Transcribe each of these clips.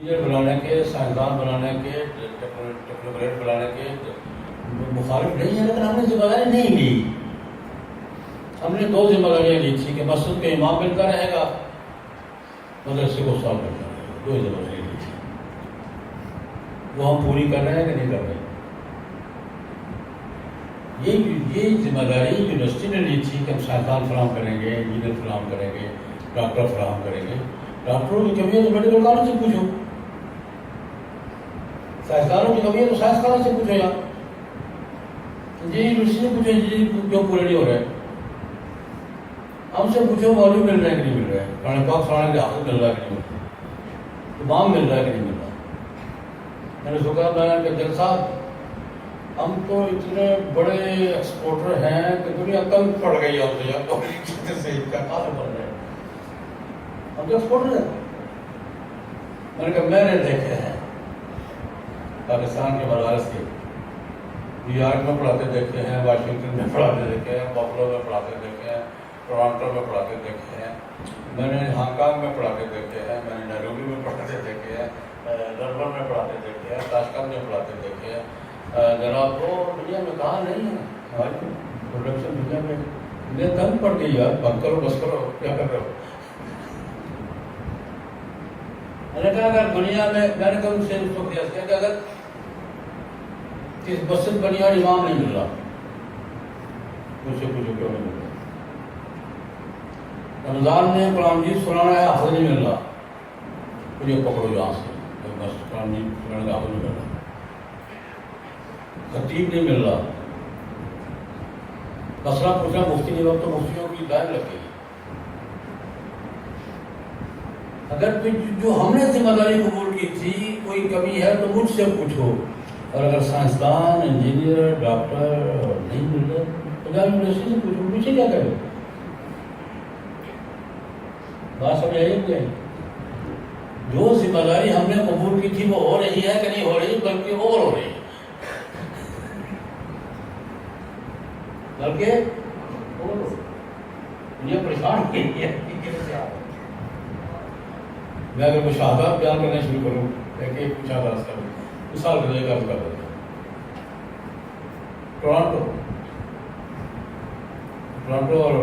Engineer بنانے کے، سائنسدان بنانے کے، ٹیکنوکریٹ بنانے کے مخالف نہیں ہے، لیکن ہم نے ذمہ داری نہیں لی. ہم نے دو ذمہ داریاں لی تھی کہ مسجد کا امام ملتا رہے گا، مدرسے کو سالو کرتا رہے گا. دو ذمہ داریاں لی تھی، وہ ہم پوری کر رہے ہیں کہ نہیں کر رہے. یہ ذمہ داری یونیورسٹی نے لی تھی کہ ہم سائنسدان فراہم کریں گے، انجینئر فراہم کریں گے، ڈاکٹر فراہم کریں گے. ڈاکٹروں کی کمی ہے تو میڈیکل کالج سے پوچھو، سائنسدانوں کی کمی ہے تو سائنس کالج سے پوچھو، یا یونیورسٹی سے پوچھو انجینئرنگ جو پورے نہیں ہو رہے. ہم سے پوچھو معلوم مل رہا ہے کہ نہیں مل رہا ہے، قرآن پاک سنانے کے حافظ مل رہا ہے کہ نہیں مل رہا ہے، امام مل رہا ہے کہ نہیں مل رہا. میں نے سوچا میں کہ صاحب ہم تو اتنے بڑے ایکسپورٹر ہیں کہ دنیا تنگ پڑ گئی ہے ہم سے کہاں سے بن رہے ہیں، ہم تو ایکسپورٹر ہیں. میں نے کہا میں نے دیکھے ہیں پاکستان کے مدارس کے، نیو یارک میں پڑھاتے دیکھے ہیں، واشنگٹن میں پڑھاتے دیکھے ہیں، بفلو میں پڑھاتے دیکھے ہیں، ٹورانٹو میں پڑھاتے دیکھے ہیں، میں نے ہانگ کانگ میں پڑھاتے دیکھے ہیں، میں نے نیروبی میں پڑھاتے دیکھے ہیں، ڈربن میں پڑھاتے دیکھے ہیں، تاشکند میں پڑھاتے دیکھے ہیں. جناب وہ دنیا میں کہاں نہیں ہے ہماری پروڈکشن، دنیا میں دنیا تنگ پڑ گئی یار، بند کرو بس کرو، کیا کر رہے ہو. میں نے کہا اگر دنیا میں نے کہا ان سے اس وقت کیا کہ اگر اس مسجد بنی اور امام نہیں مل رہا، مجھ سے پوچھو کیوں نہیں مل رہا. رمضان میں قرآن مجید سنانا ہے، حافظ نہیں مل رہا، مجھے پکڑو یہاں سے. قرآن مجید سنانے کا حافظ نہیں مل رہا، خطیب نہیں مل رہا. مسئلہ پوچھنا مفتی نہیں، وقت تو مفتیوں کی لائن لگ گئی. اگر جو ہم نے ذمہ داری قبول کی تھی کوئی کمی ہے تو مجھ سے پوچھو، اور اگر سائنسدان، انجینئر، ڈاکٹر نہیں مل رہے پنجاب یونیورسٹی سے پوچھو، مجھے کیا کرے. بات سمجھ آئی نہیں؟ جو ذمہ داری ہم نے قبول کی تھی وہ ہو رہی ہے کہ نہیں ہو رہی، بلکہ اور ہو رہی ہے، بلکہ مجھے پریشان ہوئی ہے. میں اگر مشاہدات بیان کرنا شروع کروں کہ ایک مشاہدات کا مثال کے لیے کر دیتا ہوں. ٹورانٹو اور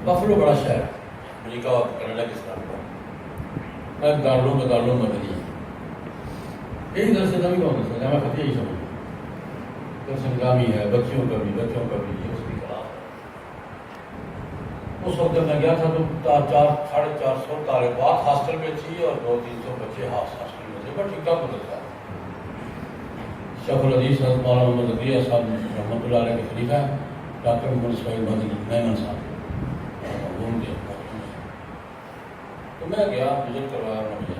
بفلو بڑا شہر ہے امریکہ اور کینیڈا کے ساتھ، میں دارالعلوم میں بنی ہے. یہی درس نظامی کون سا جامعہ فتح یہی سمجھ درس نظامی ہے، بچوں کا بھی اس کی کلاس. اس وقت جب میں گیا تھا تو 400-450 طالبات ہاسٹل میں تھی اور 200-300 بچے ہاسٹل میں تھے، بٹ ٹھیک ٹھاک مدرسہ. شیخ الحدیث حضرت مولانا محمد زکریا صاحب رحمۃ اللہ علیہ کے خلیفہ ہیں، ڈاکٹر محمد اسماعیل مدنی میمن صاحب ان کے. تو میں گیا وزٹ کروایا مجھے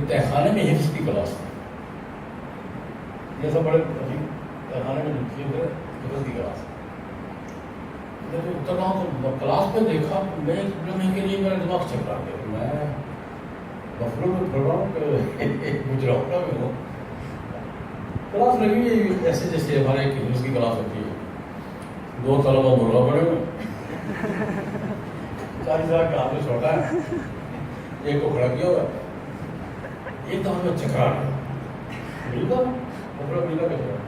تہ خانے میں حفظ کی کلاس تھی. یہ سب بڑے عجیب تہ خانے میں حفظ کی کلاس. جب اتر رہا ہوں تو کلاس میں دیکھا، میں ایک لمحے کے لیے میرا دماغ چل رہا ہے، میں بفلو میں پڑھ رہا ہوں کہ گجراوڑا میں ہوں. کلاس لگی ہے ایسے جیسے ہمارے ایک حفظ کی کلاس ہوتی ہے. 2 طلبہ مرغا پڑے ہوئے، 40 سال کا ہاتھ میں چھوٹا ہے، ایک کو کھڑا کیا ہوا ہے، ایک دم میں چکرا ہے. امریکہ امریکہ کا چکرا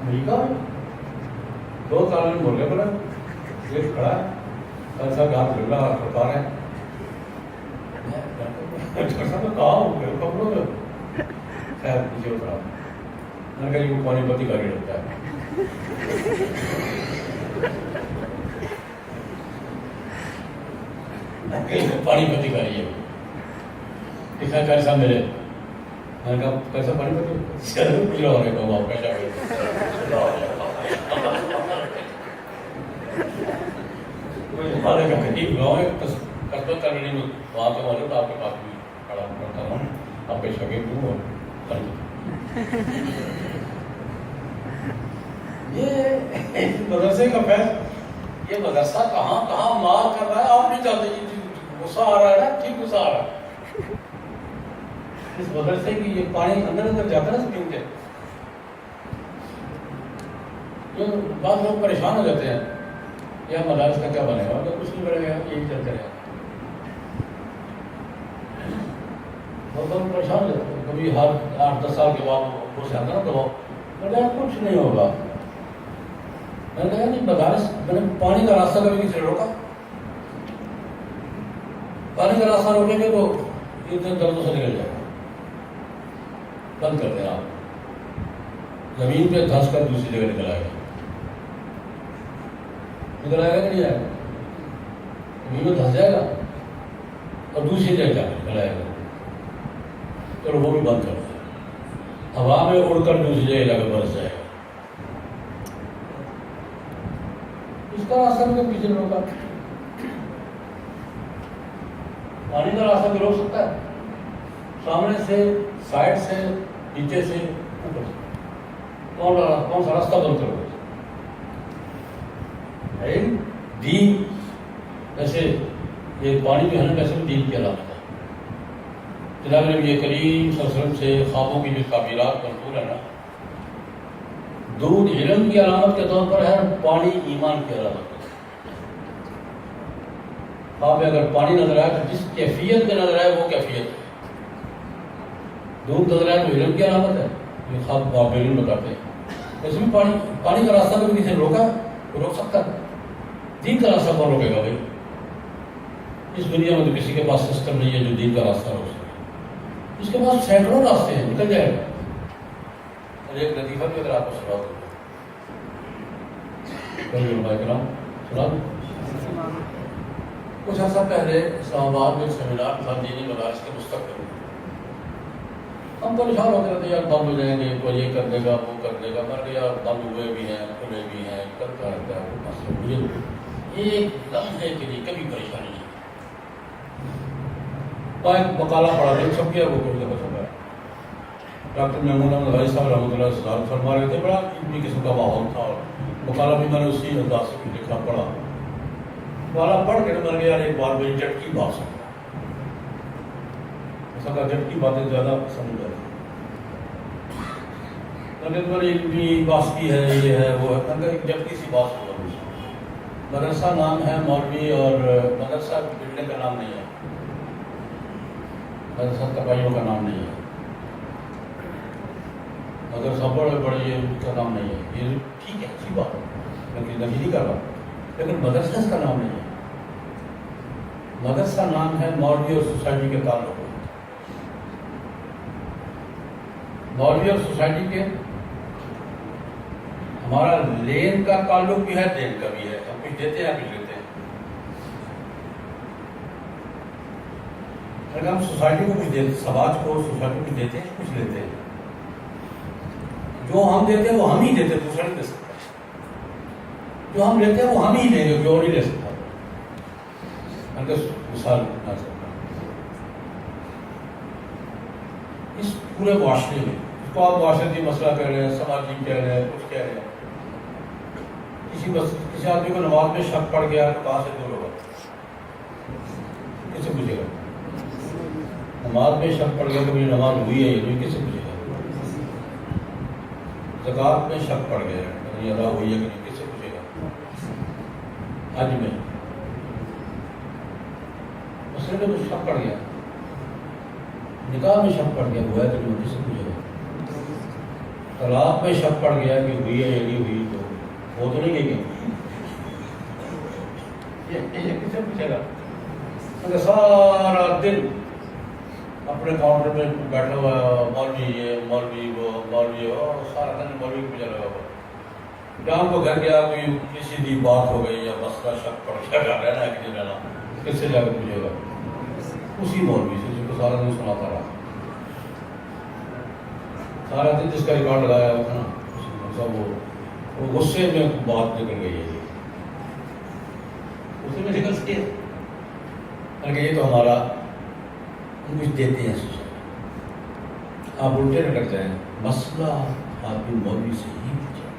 امریکہ میں 2 طالب مرغے پڑے، ایک کھڑا ہے، 40 سال کا ہاتھ بھر رہا کھڑکا رہے ہیں. کہاں ہوں کپڑوں میں خیر نیچے اترا. میں نے کہا وہ پانی پتی گاڑی لگتا ہے. پانی پتی گاڑی ہے دکھا 40 سال میرے. میں نے کہا کیسا پانی پتی پوچھ رہا ہونے کو آپ کیسا ہمارے کا قریب گاؤں ہے قصبہ ترنی میں، وہاں سے معلوم آپ کے پاس بھی کھڑا کرتا ہوں، آپ کے شاگرد ہوں. یہ مدرسے کا فیض، یہ مدرسہ کہاں کہاں مار کر رہا ہے آپ نہیں چاہتے. غصہ آ رہا ہے نا، ٹھیک غصہ آ رہا ہے. اس مدرسے کی یہ پانی اندر جاتا ہے نا زمین کے، بعض لوگ پریشان ہو جاتے ہیں یا مدارس کا کیا بنے گا، تو کچھ نہیں بنے گا، یہی چلتے رہے. بہت پریشان ہو جاتے ہیں. کبھی ہر 8-10 سال کے بعد وہ سے آتا نا دباؤ. میں نے کہا کچھ نہیں ہوگا. میں نے کہا نہیں مدارس میں نے پانی کا راستہ کبھی کسی نے روکا؟ پانی کا راستہ روکیں گے تو اتنے دردوں سے نکل جائے گا. بند کر دیں آپ. زمین پہ دھنس کر دوسری جگہ نکل آئے گا. نکل آئے گا کہ نہیں آئے گا؟ زمین میں دھنس جائے گا اور دوسری جگہ جا کے نکل آئے گا. چلو وہ بھی بند کر دیں. ہوا میں اڑ کر دوسری جگہ جا کے برس جائے گا. اس کا راستہ بھی تو پیچھے روکا. پانی کا راستہ بھی روک سکتا ہے. سامنے سے، سائڈ سے، نیچے سے، اوپر سے. کون سا راستہ بند کرو گے؟ دین ویسے یہ پانی جو ہے نا ویسے بھی دین کی علامت ہے. جناب نبی کریم صلی اللہ علیہ وسلم سے خوابوں کی جو تعبیرات منقول ہے نا، دودھ علم کی علامت کے طور پر ہے، پانی ایمان کی علامت ہے. خواب میں اگر پانی نظر آئے تو جس کیفیت میں نظر آئے وہ کیفیت ہے. دودھ نظر آئے تو علم کی علامت ہے. یہ خواب بابیلین بتاتے ہیں. اس میں پانی کا راستہ کبھی کسی نے روکا؟ وہ روک سکتا ہے. دین کا راستہ کون روکے گا بھائی؟ اس دنیا میں تو کسی کے پاس سسٹم نہیں ہے جو دین کا راستہ روک سکے. اس کے پاس سینکڑوں راستے ہیں، نکل جائے گا. اور ایک لطیفہ بھی اگر آپ کو سنا دوں کچھ عرصہ پہلے اسلام آباد میں سیمینار تھا دینی مدارس کے مستقبل. ہم پریشان ہوتے رہتے یار بند ہو جائیں گے، کوئی یہ کر دے گا وہ کر دے گا. مگر یار بند ہوئے بھی ہیں، کھلے بھی ہیں، کرتا رہتا ہے وہ مسئلہ. مجھے ایک لمحے کے لیے کبھی پریشانی نہیں. ایک مقالہ پڑھا دے چھپ گیا، وہ کوئی دفعہ چھپا ہے. ڈاکٹر محمود احمد غازی صاحب رحمۃ اللہ علیہ فرما رہے تھے. بڑا علمی قسم کا ماحول تھا اور مقالہ بھی میں نے اسی انداز سے لکھا پڑھا. مقالہ پڑھ کے میں نے یار ایک بات میری جٹ کی بات سن. ایسا جٹ کی باتیں زیادہ پسند آئی. علمی بات کی ہے، یہ ہے وہ ہے. ایک جٹ کی سی بات ہوگا. مدرسہ نام ہے مولوی، اور مدرسہ بلڈنگ کا نام نہیں ہے، مدرسہ تباہیوں کا نام نہیں ہے، مدرسہ بڑے بڑے کا نام نہیں ہے. یہ ٹھیک ہے، اچھی بات ہے، میں نبی نہیں کر رہا، لیکن مدرسہ اس کا نام نہیں ہے. مدرسہ نام ہے مولوی اور سوسائٹی کے تعلق. مولوی اور سوسائٹی کے ہمارا لین کا تعلق بھی ہے، دین کا بھی ہے. ہم کچھ دیتے ہیں، کچھ لیتے ہیں. اگر ہم سوسائٹی کو کچھ دیتے، سماج کو سوسائٹی کو کچھ دیتے ہیں، کچھ لیتے ہیں. جو ہم دیتے ہیں وہ ہم ہی دیتے ہیں، دوسرا نہیں دے سکتا. جو ہم لیتے ہیں وہ ہم ہی لیں گے، جو نہیں لے سکتا. مثال بتا سکتا ہوں اس پورے معاشرے میں. اس کو آپ معاشرتی مسئلہ کہہ رہے ہیں، سماجی کہہ رہے ہیں، کچھ کہہ رہے ہیں. کسی آدمی کو نماز میں شک پڑ گیا تو کہاں سے دور ہوگا؟ کس سے پوچھے گا؟ نماز میں شک پڑ گیا کہ میری نماز ہوئی ہے یہ نہیں، کس سے پوچھے گا؟ زکوٰۃ میں شک پڑ گیا کہ ادا ہوئی ہے کہ نہیں، کس سے پوچھے گا؟ حج میں مسئلے میں کچھ شک پڑ گیا، نکاح میں شک پڑ گیا ہوا ہے کہ نہیں، کس سے پوچھے گا؟ طلاق میں شک پڑ گیا کہ ہوئی ہے یا نہیں ہوئی، تو وہ تو نہیں گئی یہ کس سے پوچھے گا؟ اگر سارا دن اپنے کاؤنٹر میں بیٹھا ہوا مولوی یہ مولوی وہ مولوی اور سارا دن مولوی کو لگا ہوا. جہاں کو گھر گیا کوئی کسی بھی بات ہو گئی یا مسئلہ شک پڑ گیا، رہنا ہے کہ نہیں رہنا، کس سے جا کے پوچھے گا؟ اسی مولوی سے جس کو سارا دن سناتا رہا، سارا دن جس کا ریکارڈ لگایا ہوا تھا نا، سب وہ غصے میں بات نکل گئی ہے. غصے میں نکل سکے کہ یہ تو ہمارا کچھ دیتے ہیں سوچا. آپ الٹے نہ کر جائیں. مسئلہ آپ کی مولوی سے ہی پوچھیں،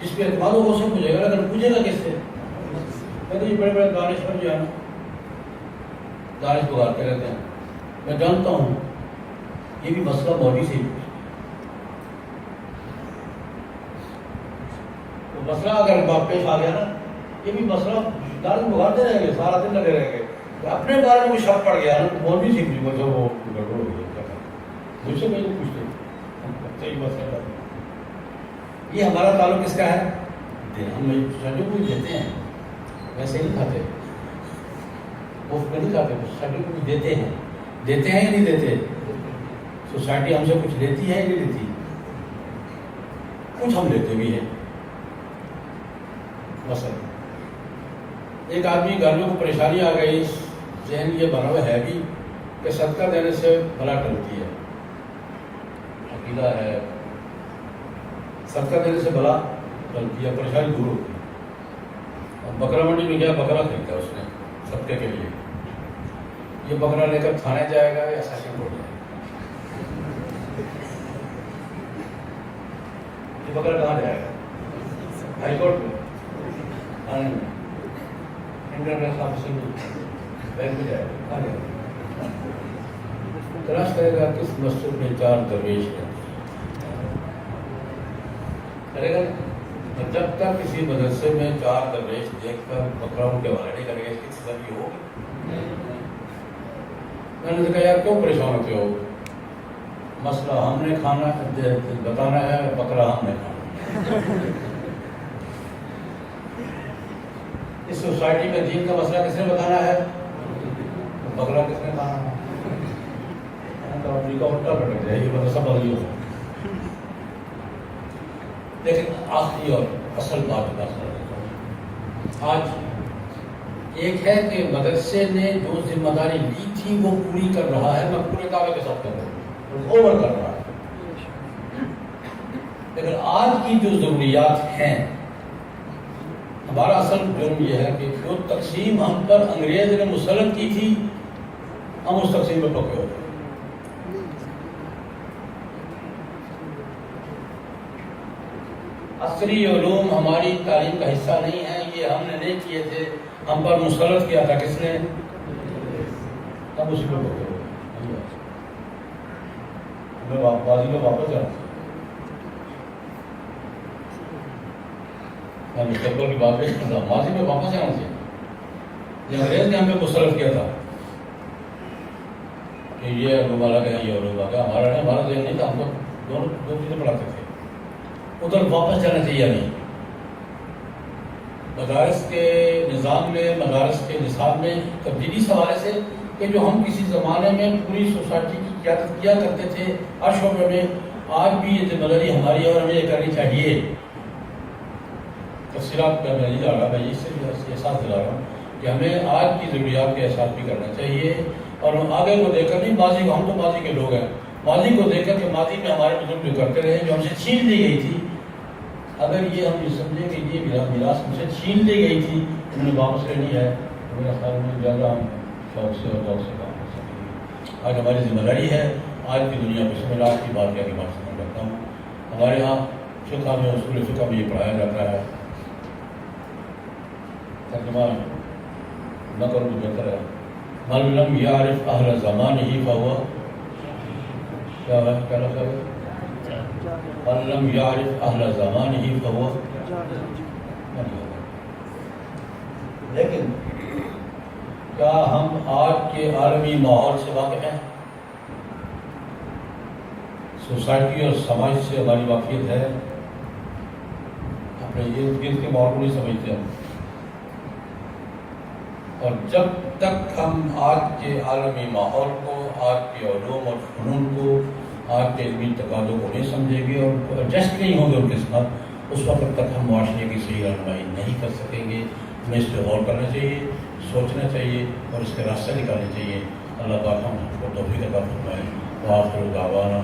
جس پہ اعتماد ہو وہ سے پوچھے گا. اگر پوچھے گا کس سے؟ کہتے ہیں بڑے بڑے دانش پر جو ہے نا، دانش پکارتے رہتے ہیں. میں جانتا ہوں یہ بھی مسئلہ مولوی سے ہی پوچھے. تو مسئلہ اگر بات پیش آ گیا نا، یہ بھی مسئلہ دانش پکارتے رہیں گے، سارا دن لگے رہیں گے. اپنے بارے میں شک پڑ گیا نا، مولوی سے بھی مطلب وہ گڑبڑ ہو گئی. مجھ سے پہلے پوچھتے یہ ہمارا تعلق کس کا ہے؟ ہم سرٹیفکیٹ دیتے ہیں، ویسے نہیں کھاتے، مفت میں نہیں کھاتے، سرٹیفکیٹ دیتے ہیں یا نہیں دیتے؟ سوسائٹی ہم سے کچھ لیتی ہے یا نہیں لیتی؟ کچھ ہم لیتے بھی ہیں۔ مثلا ایک آدمی گھر میں کو پریشانی آ گئی، ذہن یہ بنا ہوا ہے بھی کہ صدقہ دینے سے بلا ٹلتی ہے، عقیدہ ہے صدقہ دینے سے بلا ٹلتی ہے، پریشانی دور ہوتی ہے۔ اب بکرا منڈی میں گیا، بکرا خریدا اس نے صدقے کے لیے، یہ بکرا لے کر تھانے جائے گا یا سیشن کورٹ جائے گا؟ یہ بکرا کہاں جائے گا؟ ہائی کورٹ میں، تھانے میں، انٹرنیشنل آفیسر میں، بینک میں جائے گا، کہاں جائے گا؟ تلاش کرے گا کس مسجد میں 4 درویش ہیں، کرے گا۔ جب تک کسی مدرسے میں 4 درویش دیکھ کر بکرا ان کے حوالے نہیں کرے گا، اس کی تسلی ہوگی؟ میں نے کہا یار کیوں پریشان ہوتے ہو؟ مسئلہ ہم نے کھانا بتانا ہے، بکرا ہم نے کھانا۔ اس سوسائٹی میں دین کا مسئلہ کس نے بتانا ہے؟ بکرا کس نے کھانا ہے؟ الٹا پٹک جائے یہ مدرسہ بدلی ہو۔ لیکن آخری اور اصل بات آج ایک ہے کہ مدرسے نے جو ذمہ داری لی تھی وہ پوری کر رہا ہے، میں پورے دعوے کے ساتھ کر رہا ہوں، اوور کر رہا ہے۔ لیکن آج کی جو ضروریات ہیں، ہمارا اصل جرم یہ ہے کہ جو تقسیم ہم پر انگریز نے مسلط کی تھی، ہم اس تقسیم میں پکے ہو گئے۔ عصری علوم ہماری تعلیم کا حصہ نہیں ہے، یہ ہم نے نہیں کیے تھے، ہم پر مسلط کیا تھا کس نے؟ ہم اسی میں پکے ہو گئے۔ ہمیں بازی میں واپس جانا چاہیے، مستقبل کی بات نہیں کرتا، ماضی میں واپس جانا چاہیے۔ یہ انگریز نے ہمیں مسلط کیا تھا کہ یہ علوم آ گیا، یہ علوم آ گیا، ہمارا ذہن نہیں تھا، ہم دو چیزیں پڑھاتے تھے۔ ادھر واپس جانا چاہیے نہیں؟ مدارس کے نظام میں، مدارس کے نصاب میں تبدیلی اس حوالے سے کہ جو ہم کسی زمانے میں پوری سوسائٹی کی قیادت کیا کرتے تھے ہر شعبے میں، آج بھی یہ ذمہ داری ہماری ہے اور ہمیں یہ کرنی چاہیے۔ تفصیلات کا میں نہیں جا رہا، میں اس سے احساس دلا رہا ہوں کہ ہمیں آج کی ضروریات کا احساس بھی کرنا چاہیے، اور ہم آگے کو دیکھ کر نہیں، ماضی کو، ہم تو ماضی کے لوگ ہیں، ماضی کو دیکھ کر کہ ماضی میں ہمارے بزرگ جو کرتے رہے، جو ہم سے چھین لی گئی تھی، اگر یہ ہم یہ سمجھیں کہ یہ میراث ہم سے چھین لی گئی تھی، ہم نے واپس لینی ہے، تو میرا خیال میں زیادہ ہم شوق سے اور ذوق سے کام کر سکیں گے۔ آج ہماری ذمہ داری ہے، آج کی دنیا میں بسم اللہ کی بات کیا کہ بات سمجھ رکھتا ہوں۔ ہمارے یہاں فقہ میں، اصول فقہ میں یہ پڑھایا جاتا ہے، ترجمہ نہ کروں تو بہتر ہے، من لم یعرف اہل زمانہ فہو کیا لفظ ہے؟ من لم یعرف اہل زمانہ فہو۔ لیکن کیا ہم آج کے عالمی ماحول سے واقف ہیں؟ سوسائٹی اور سماج سے ہماری واقفیت ہے؟ اپنے ارد گرد کے ماحول کو نہیں سمجھتے ہم، اور جب تک ہم آج کے عالمی ماحول کو، آج کے علوم اور فنون کو، آج کے علمی تقاضوں کو نہیں سمجھیں گے اور ایڈجسٹ نہیں ہوں گے ان کے ساتھ، اس وقت تک ہم معاشرے کی صحیح رہنمائی نہیں کر سکیں گے۔ ہمیں اس پہ غور کرنا چاہیے، سوچنا چاہیے اور اس کے راستے نکالنے چاہیے۔ اللہ پاک ہم کو توفیق عطا فرمائے۔ وآخر دعوانا